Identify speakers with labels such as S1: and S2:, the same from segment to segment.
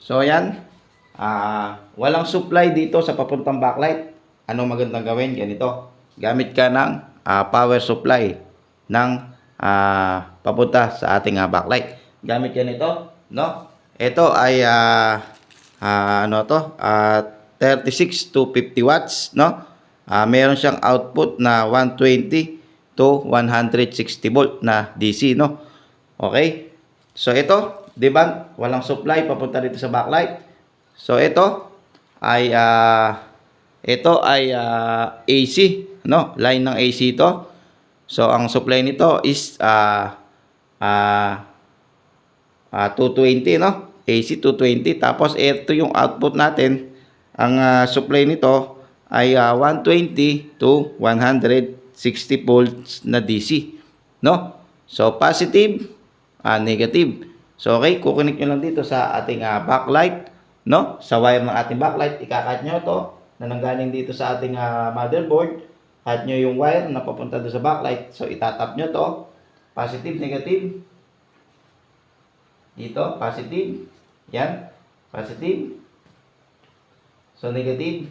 S1: So ayan, walang supply dito sa papuntang backlight. Ano magandang gawin? Ganito. Gamit ka ng power supply ng papunta sa ating backlight. Gamit ka nito, no? Ito ay ano to? 36 to 50 watts, no? Meron siyang output na 120 to 160 volt na DC, no? Okay? So ito, di ba? Walang supply papunta dito sa backlight. So ito ay AC, no? Line ng AC ito. So ang supply nito is 220, no? AC 220. Tapos ito yung output natin. Ang supply nito ay 120 to 160 volts na DC, no? So positive, negative. So okay, kukunik nyo lang dito sa ating backlight, no? Sa wire ng ating backlight, ikakat nyo to na nanggaling dito sa ating motherboard. Cut nyo yung wire na papunta doon sa backlight. So itatap nyo to, positive, negative. Dito, positive. Yan, positive. So negative.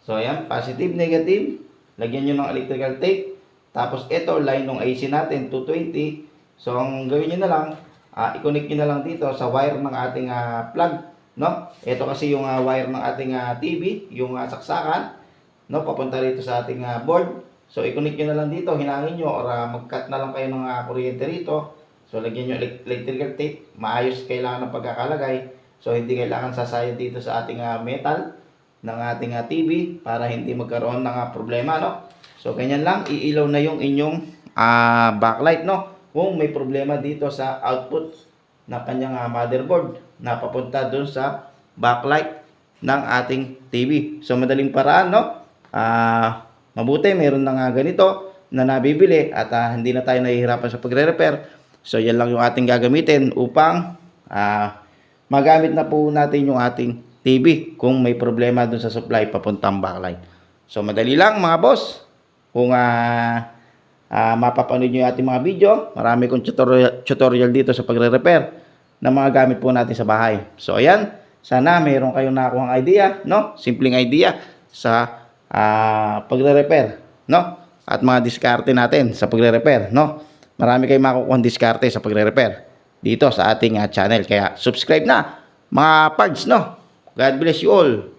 S1: So ayan, positive, negative. Lagyan nyo ng electrical tape. Tapos ito, line ng AC natin, 220. So ang gawin nyo na lang, i-connect nyo na lang dito sa wire ng ating plug, no? Ito kasi yung wire ng ating TV, yung saksakan, no? Papunta rito sa ating board. So i-connect nyo na lang dito, hinangin nyo, or mag-cut na lang kayo ng kuryente rito. So lagyan nyo electrical tape, maayos kailangan ng pagkakalagay. So hindi kailangan sasayad dito sa ating metal ng ating TV para hindi magkaroon ng problema, no? So ganyan lang, iilaw na yung inyong backlight, no? Kung may problema dito sa output ng kanyang motherboard na papunta dun sa backlight ng ating TV. So madaling paraan, no? Mabuti meron na ganito na nabibili at hindi na tayo nahihirapan sa pagre-repair. So yan lang yung ating gagamitin upang magamit na po natin yung ating TV kung may problema dun sa supply papuntang backlight. So madali lang mga boss. Kung mapapanood nyo yung ating mga video, marami kong tutorial dito sa pagre-repair ng mga gamit po natin sa bahay. So ayan, sana mayroon kayong nakuhang idea, no? Simpleng idea sa pagre-repair, no? At mga diskarte natin sa pagre-repair, no? Marami kayong makukuhang diskarte sa pagre-repair dito sa ating channel. Kaya subscribe na mga parts, no? God bless you all.